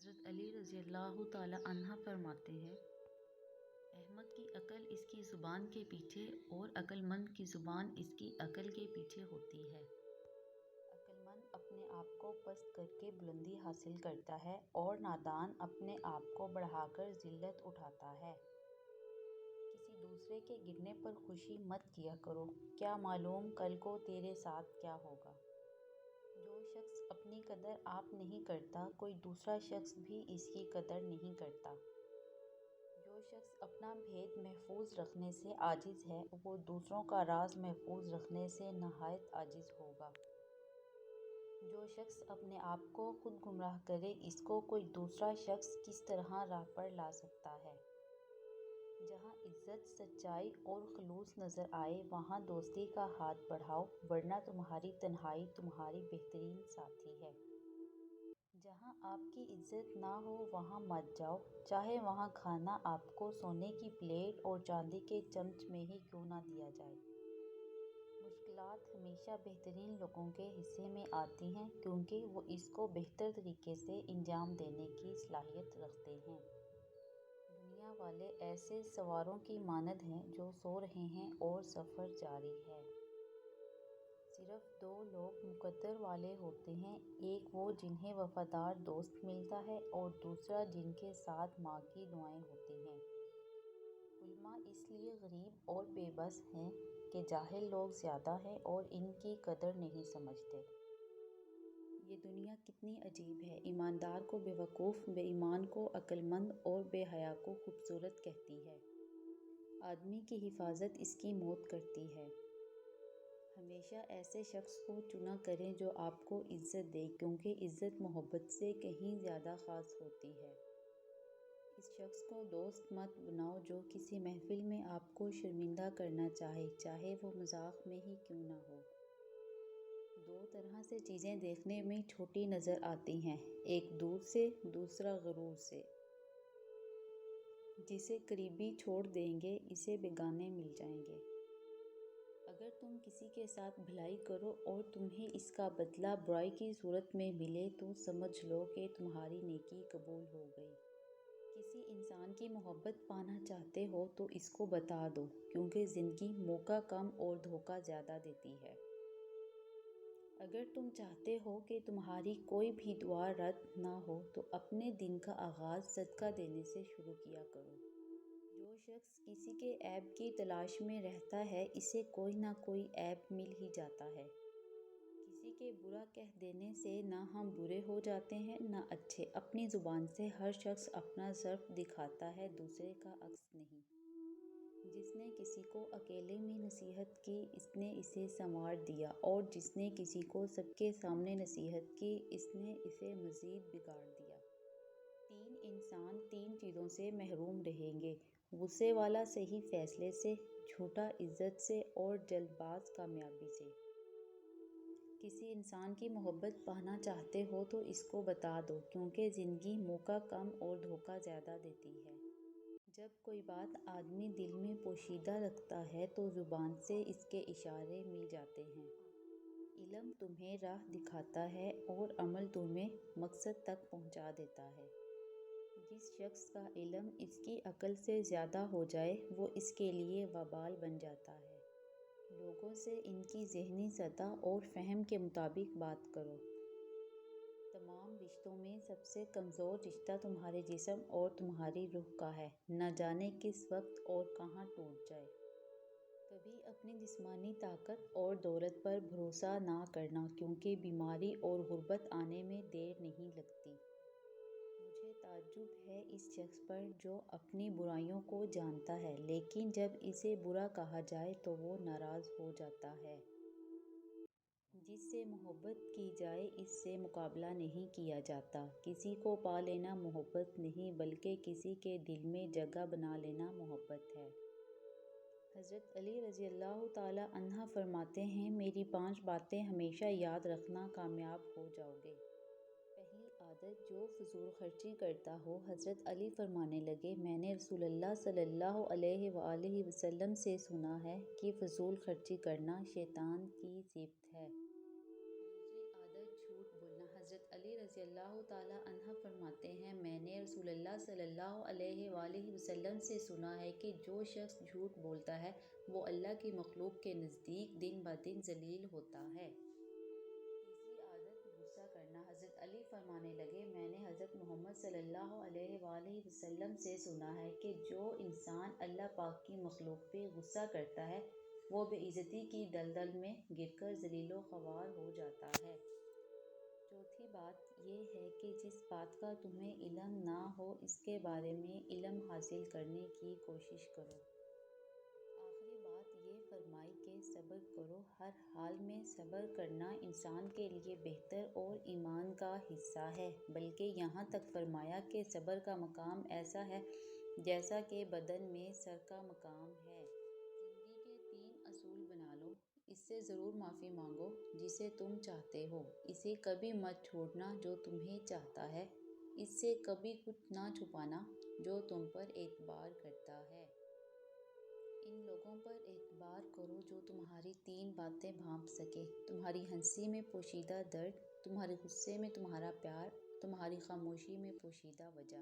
حضرت علی رضی اللہ تعالی عنہ فرماتے ہیں، احمق کی عقل اس کی زبان کے پیچھے اور عقل مند کی زبان اس کی عقل کے پیچھے ہوتی ہے۔ عقل مند اپنے آپ کو پست کر کے بلندی حاصل کرتا ہے اور نادان اپنے آپ کو بڑھا کر ذلت اٹھاتا ہے۔ کسی دوسرے کے گرنے پر خوشی مت کیا کرو، کیا معلوم کل کو تیرے ساتھ کیا ہوگا۔ جو شخص اپنی قدر آپ نہیں کرتا، کوئی دوسرا شخص بھی اس کی قدر نہیں کرتا۔ جو شخص اپنا بھید محفوظ رکھنے سے عاجز ہے، وہ دوسروں کا راز محفوظ رکھنے سے نہایت عاجز ہوگا۔ جو شخص اپنے آپ کو خود گمراہ کرے، اس کو کوئی دوسرا شخص کس طرح راہ پر لا سکتا ہے۔ جہاں عزت، سچائی اور خلوص نظر آئے، وہاں دوستی کا ہاتھ بڑھاؤ، ورنہ تمہاری تنہائی تمہاری بہترین ساتھی ہے۔ جہاں آپ کی عزت نہ ہو، وہاں مت جاؤ، چاہے وہاں کھانا آپ کو سونے کی پلیٹ اور چاندی کے چمچ میں ہی کیوں نہ دیا جائے۔ مشکلات ہمیشہ بہترین لوگوں کے حصے میں آتی ہیں، کیونکہ وہ اس کو بہتر طریقے سے انجام دینے کی صلاحیت رکھتے ہیں۔ دنیا والے ایسے سواروں کی مانند ہیں جو سو رہے ہیں اور سفر جاری ہے۔ صرف دو لوگ مقدر والے ہوتے ہیں، ایک وہ جنہیں وفادار دوست ملتا ہے اور دوسرا جن کے ساتھ ماں کی دعائیں ہوتی ہیں۔ علماء اس لیے غریب اور بے بس ہیں کہ جاہل لوگ زیادہ ہیں اور ان کی قدر نہیں سمجھتے۔ یہ دنیا کتنی عجیب ہے، ایماندار کو بے وقوف، بے ایمان کو عقل مند اور بے حیا کو خوبصورت کہتی ہے۔ آدمی کی حفاظت اس کی موت کرتی ہے۔ ہمیشہ ایسے شخص کو چنا کریں جو آپ کو عزت دے، کیونکہ عزت محبت سے کہیں زیادہ خاص ہوتی ہے۔ اس شخص کو دوست مت بناؤ جو کسی محفل میں آپ کو شرمندہ کرنا چاہے، چاہے وہ مذاق میں ہی کیوں نہ ہو۔ دو طرح سے چیزیں دیکھنے میں چھوٹی نظر آتی ہیں، ایک دور سے، دوسرا غرور سے۔ جسے قریبی چھوڑ دیں گے، اسے بیگانے مل جائیں گے۔ اگر تم کسی کے ساتھ بھلائی کرو اور تمہیں اس کا بدلہ برائی کی صورت میں ملے، تو سمجھ لو کہ تمہاری نیکی قبول ہو گئی۔ کسی انسان کی محبت پانا چاہتے ہو تو اس کو بتا دو، کیونکہ زندگی موقع کم اور دھوکہ زیادہ دیتی ہے۔ اگر تم چاہتے ہو کہ تمہاری کوئی بھی دعا رد نہ ہو، تو اپنے دن کا آغاز صدقہ دینے سے شروع کیا کرو۔ جو شخص کسی کے عیب کی تلاش میں رہتا ہے، اسے کوئی نہ کوئی عیب مل ہی جاتا ہے۔ کسی کے برا کہہ دینے سے نہ ہم برے ہو جاتے ہیں نہ اچھے۔ اپنی زبان سے ہر شخص اپنا ضعف دکھاتا ہے، دوسرے کا عکس نہیں۔ جس نے کسی کو اکیلے میں نصیحت کی، اس نے اسے سنوار دیا، اور جس نے کسی کو سب کے سامنے نصیحت کی، اس نے اسے مزید بگاڑ دیا۔ تین انسان تین چیزوں سے محروم رہیں گے: غصے والا صحیح فیصلے سے، جھوٹا عزت سے، اور جلد باز کامیابی سے۔ کسی انسان کی محبت پانا چاہتے ہو تو اس کو بتا دو، کیونکہ زندگی موقع کم اور دھوکہ زیادہ دیتی ہے۔ جب کوئی بات آدمی دل میں پوشیدہ رکھتا ہے تو زبان سے اس کے اشارے مل جاتے ہیں۔ علم تمہیں راہ دکھاتا ہے اور عمل تمہیں مقصد تک پہنچا دیتا ہے۔ جس شخص کا علم اس کی عقل سے زیادہ ہو جائے، وہ اس کے لیے وبال بن جاتا ہے۔ لوگوں سے ان کی ذہنی سطح اور فہم کے مطابق بات کرو۔ تمام رشتوں میں سب سے کمزور رشتہ تمہارے جسم اور تمہاری روح کا ہے، نہ جانے کس وقت اور کہاں ٹوٹ جائے۔ کبھی اپنی جسمانی طاقت اور دولت پر بھروسہ نہ کرنا، کیونکہ بیماری اور غربت آنے میں دیر نہیں لگتی۔ مجھے تعجب ہے اس شخص پر جو اپنی برائیوں کو جانتا ہے، لیکن جب اسے برا کہا جائے تو وہ ناراض ہو جاتا ہے۔ جس سے محبت کی جائے، اس سے مقابلہ نہیں کیا جاتا۔ کسی کو پا لینا محبت نہیں، بلکہ کسی کے دل میں جگہ بنا لینا محبت ہے۔ حضرت علی رضی اللہ تعالی عنہ فرماتے ہیں، میری 5 باتیں ہمیشہ یاد رکھنا، کامیاب ہو جاؤ گے۔ پہلی عادت، جو فضول خرچی کرتا ہو۔ حضرت علی فرمانے لگے، میں نے رسول اللہ صلی اللہ علیہ وآلہ وسلم سے سنا ہے کہ فضول خرچی کرنا شیطان کی صفت ہے۔ دوسری عادت، جھوٹ بولنا۔ حضرت علی رضی اللہ تعالی عنہ فرماتے ہیں، اللہ صلی اللہ علیہ وآلہ وسلم سے سنا ہے کہ جو شخص جھوٹ بولتا ہے وہ اللہ کی مخلوق کے نزدیک دن بدن ذلیل ہوتا ہے۔ تیسری عادت غصہ کرنا۔ حضرت علی فرمانے لگے، میں نے حضرت محمد صلی اللہ علیہ وآلہ وسلم سے سنا ہے کہ جو انسان اللہ پاک کی مخلوق پہ غصہ کرتا ہے وہ بے عزتی کی دلدل میں گر کر ذلیل و خوار ہو جاتا ہے۔ چوتھی بات یہ ہے کہ جس بات کا تمہیں علم نہ ہو اس کے بارے میں علم حاصل کرنے کی کوشش کرو۔ آخری بات یہ فرمائی کہ صبر کرو۔ ہر حال میں صبر کرنا انسان کے لیے بہتر اور ایمان کا حصہ ہے، بلکہ یہاں تک فرمایا کہ صبر کا مقام ایسا ہے جیسا کہ بدن میں سر کا مقام ہے۔ زندگی کے 3 اصول بنا لو۔ اس سے ضرور معافی مانگو جسے تم چاہتے ہو، اسے کبھی مت چھوڑنا جو تمہیں چاہتا ہے، اس سے کبھی کچھ نہ چھپانا جو تم پر اعتبار کرتا ہے۔ ان لوگوں پر اعتبار کرو جو تمہاری 3 باتیں بھانپ سکیں، تمہاری ہنسی میں پوشیدہ درد، تمہارے غصے میں تمہارا پیار، تمہاری خاموشی میں پوشیدہ وجہ۔